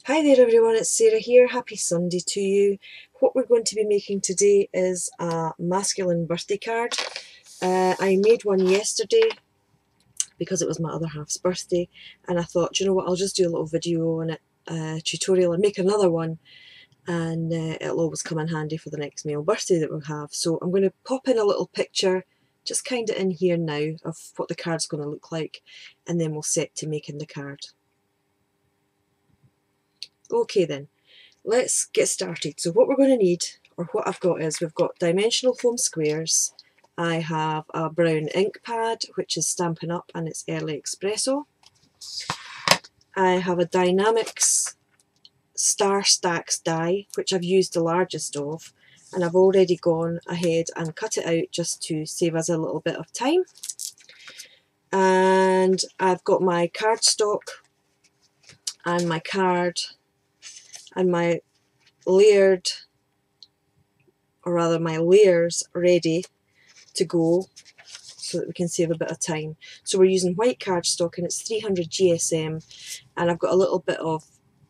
Hi there everyone, it's Sarah here. Happy Sunday to you. What we're going to be making today is a masculine birthday card. I made one yesterday because it was my other half's birthday, and I thought, you know what, I'll just do a little video on it, tutorial, and make another one, and it'll always come in handy for the next male birthday that we'll have. So I'm going to pop in a little picture just kind of in here now of what the card's going to look like, and then we'll set to making the card. Okay then. Let's get started. So what we're going to need, or what I've got, is we've got dimensional foam squares. I have a brown ink pad, which is Stampin' Up, and it's Early Espresso. I have a Dynamics Star Stacks die, which I've used the largest of, and I've already gone ahead and cut it out just to save us a little bit of time. And I've got my cardstock and my card and my layered, or rather my layers, ready to go so that we can save a bit of time. So we're using white cardstock and it's 300 GSM, and I've got a little bit of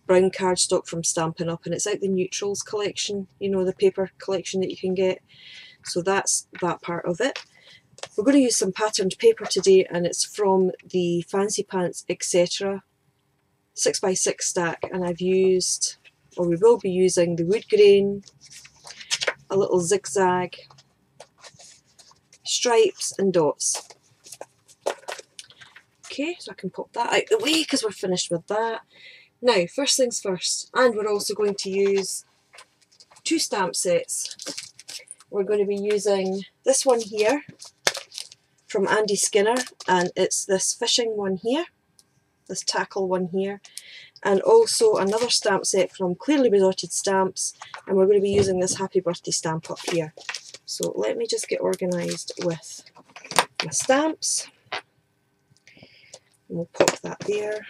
brown cardstock from Stampin' Up, and it's out the Neutrals collection, you know, the paper collection that you can get. So that's that part of it. We're going to use some patterned paper today, and it's from the Fancy Pants Etc. 6x6 stack, and I've used, or we will be using, the wood grain, a little zigzag, stripes and dots. Okay, so I can pop that out the way because we're finished with that. Now, first things first, and we're also going to use two stamp sets. We're going to be using this one here from Andy Skinner, and it's this fishing one here, this tackle one here, and also another stamp set from Clearly Dotted Stamps, and we're going to be using this Happy Birthday stamp up here. So let me just get organised with my stamps. And we'll pop that there,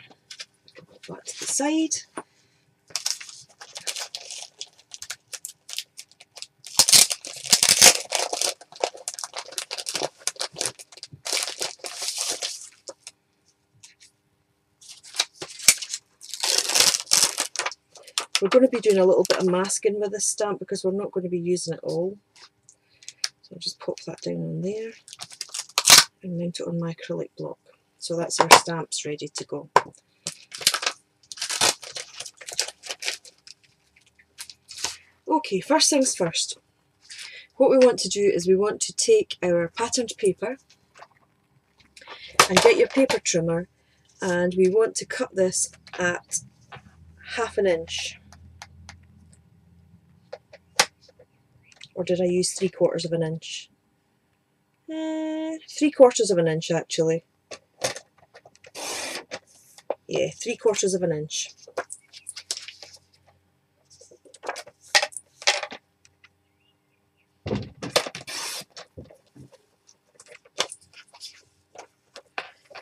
put that to the side. We're going to be doing a little bit of masking with this stamp because we're not going to be using it all. So I'll just pop that down on there and mount it on my acrylic block. So that's our stamps ready to go. Okay, first things first. What we want to do is we want to take our patterned paper and get your paper trimmer, and we want to cut this at 1/2 inch. Or did I use 3/4 inch? 3/4 inch actually. Yeah, 3/4 inch.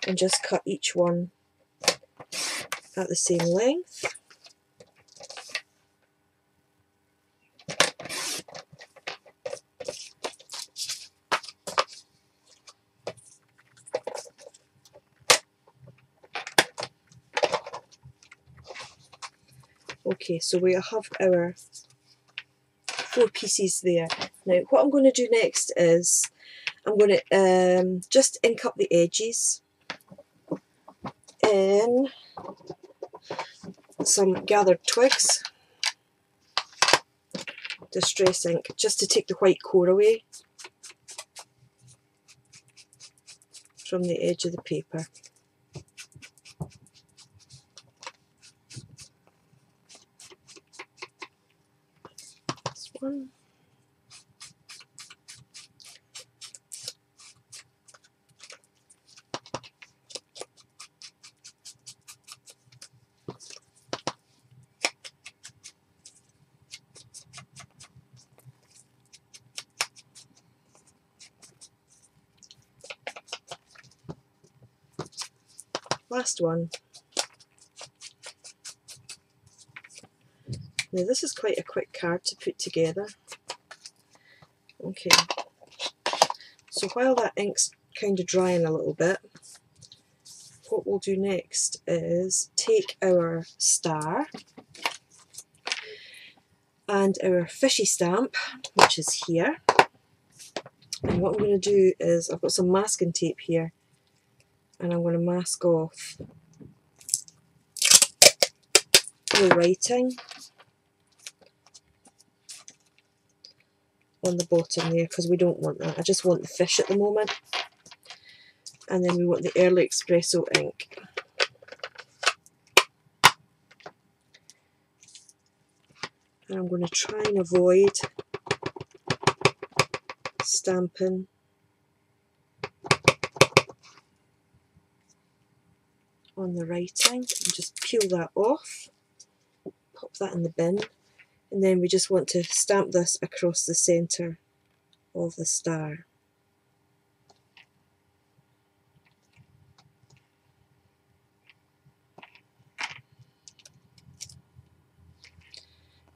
And just cut each one at the same length. Okay, so we have our 4 pieces there. Now what I'm going to do next is I'm going to just ink up the edges in some gathered twigs, distress ink, just to take the white core away from the edge of the paper. This one. Last one. Now this is quite a quick card to put together. Okay, so while that ink's kind of drying a little bit, what we'll do next is take our star and our fishy stamp, which is here. And what I'm going to do is, I've got some masking tape here, and I'm going to mask off the writing on the bottom there, because we don't want that. I just want the fish at the moment. And then we want the Early Espresso ink. And I'm going to try and avoid stamping on the writing, and just peel that off, pop that in the bin, and then we just want to stamp this across the centre of the star.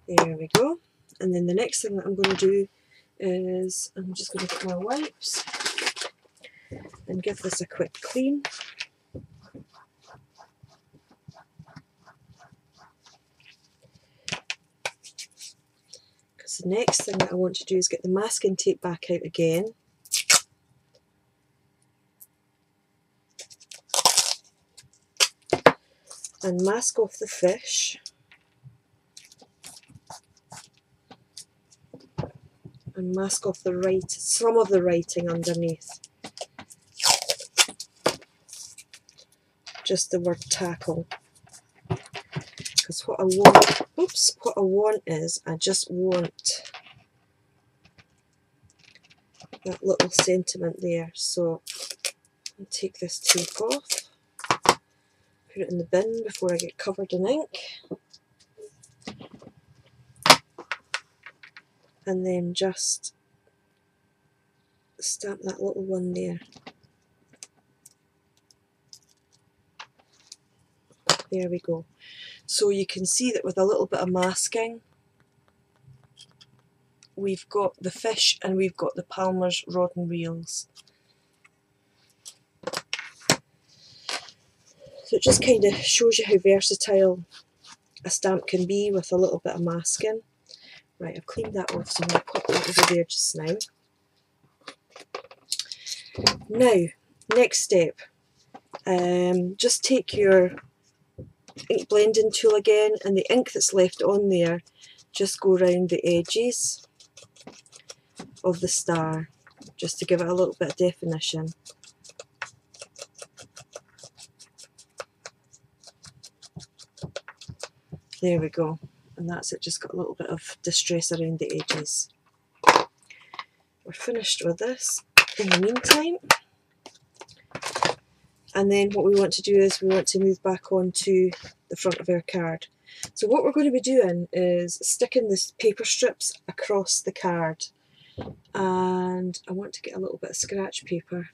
There we go. And then the next thing that I'm going to do is, I'm just going to get my wipes and give this a quick clean. Because the next thing that I want to do is get the masking tape back out again. And mask off the fish. And mask off some of the writing underneath. Just the word tackle. Because what I want is, I just want that little sentiment there. So I'll take this tape off, put it in the bin before I get covered in ink, and then just stamp that little one there. There we go. So you can see that with a little bit of masking, we've got the fish and we've got the Palmer's rod and reels. So it just kind of shows you how versatile a stamp can be with a little bit of masking. Right, I've cleaned that off, so I'm going to pop that over there just now. Now, next step, just take your ink blending tool again, and the ink that's left on there, just go around the edges of the star, just to give it a little bit of definition. There we go, and that's it, just got a little bit of distress around the edges. We're finished with this in the meantime. And then what we want to do is we want to move back onto the front of our card. So what we're going to be doing is sticking the paper strips across the card. And I want to get a little bit of scratch paper.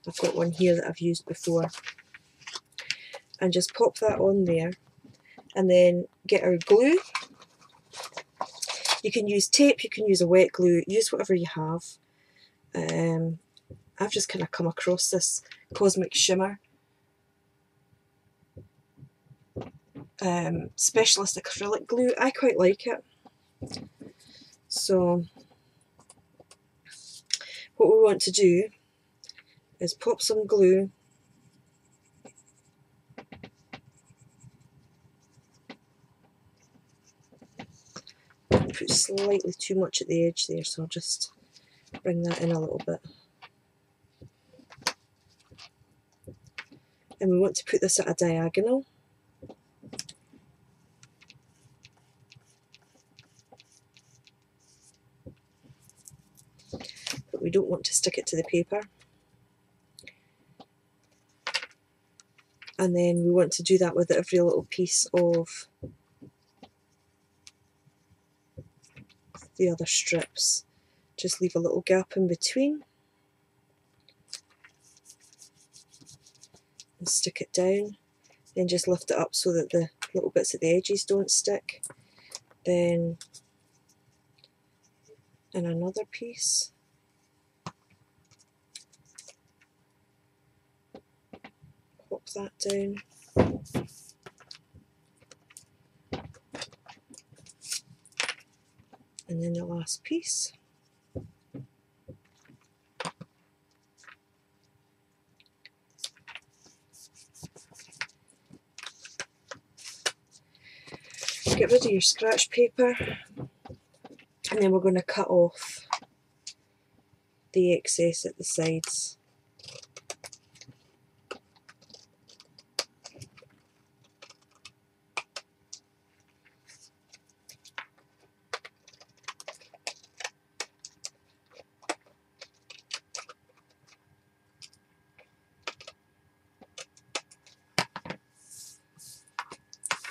I've got one here that I've used before. And just pop that on there. And then get our glue. You can use tape, you can use a wet glue, use whatever you have. I've just kind of come across this Cosmic Shimmer Specialist acrylic glue. I quite like it. So what we want to do is pop some glue put slightly too much at the edge there, so I'll just bring that in a little bit. And we want to put this at a diagonal. But we don't want to stick it to the paper. And then we want to do that with every little piece of the other strips. Just leave a little gap in between and stick it down. Then just lift it up so that the little bits at the edges don't stick. Then in another piece. Pop that down. And then the last piece. Get rid of your scratch paper, and then we're going to cut off the excess at the sides.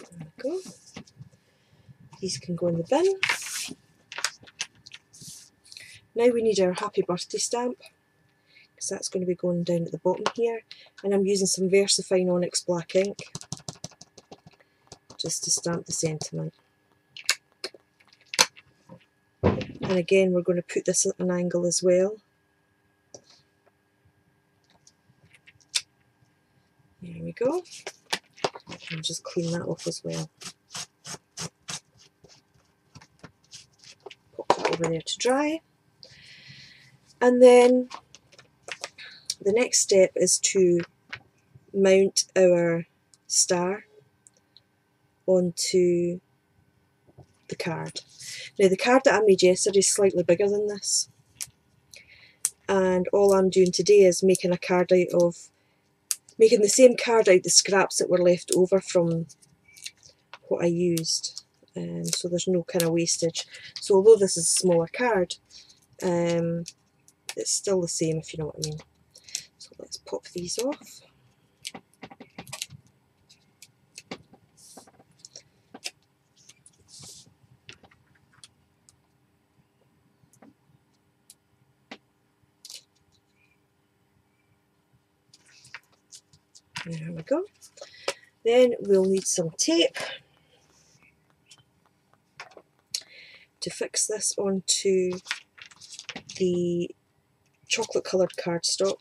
There we go. These can go in the bin. Now we need our happy birthday stamp, because that's going to be going down at the bottom here, and I'm using some VersaFine Onyx black ink just to stamp the sentiment. And again, we're going to put this at an angle as well. There we go. I'll just clean that off as well. Pop that over there to dry. And then the next step is to mount our star onto the card. Now the card that I made yesterday is slightly bigger than this, and all I'm doing today is making the same card out of the scraps that were left over from what I used, so there's no kind of wastage. So although this is a smaller card, it's still the same, if you know what I mean. So let's pop these off. There we go. Then we'll need some tape to fix this onto the chocolate coloured cardstock.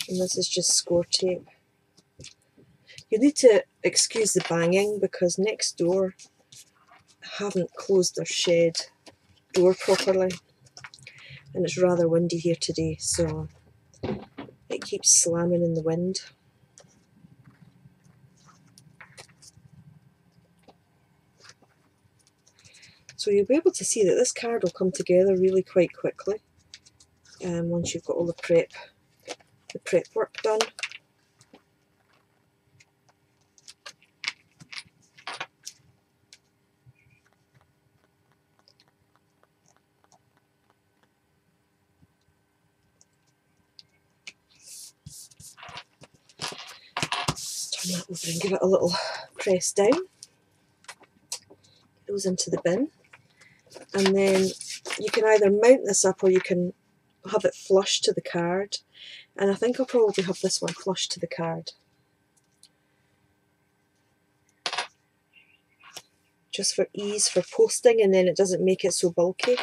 And this is just score tape. You need to excuse the banging because next door haven't closed their shed door properly, and it's rather windy here today, so it keeps slamming in the wind. So you'll be able to see that this card will come together really quite quickly once you've got all the prep work done. Turn that over and give it a little press down. It goes into the bin, and then you can either mount this up or you can have it flush to the card, and I think I'll probably have this one flush to the card, just for ease for posting, and then it doesn't make it so bulky.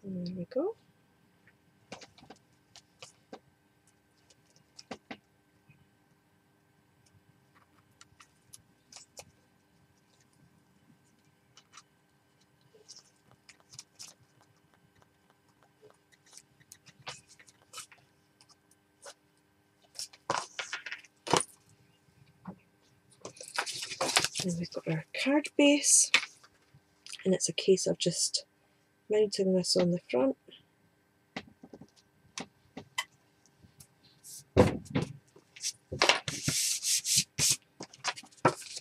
There we go. And we've got our card base, and it's a case of just mounting this on the front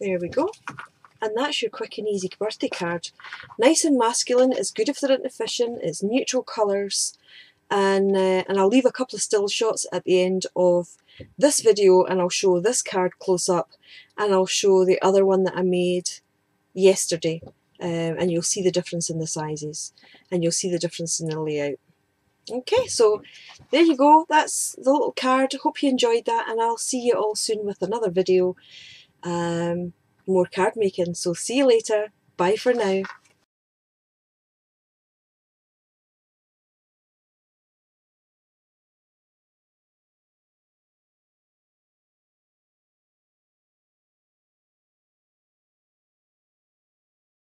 There we go. And that's your quick and easy birthday card. Nice and masculine, it's good if they're into fishing, it's neutral colours, and I'll leave a couple of still shots at the end of this video, and I'll show this card close up, and I'll show the other one that I made yesterday, and you'll see the difference in the sizes, and you'll see the difference in the layout. Okay, so there you go, that's the little card. Hope you enjoyed that, and I'll see you all soon with another video. More card making. So see you later. Bye for now.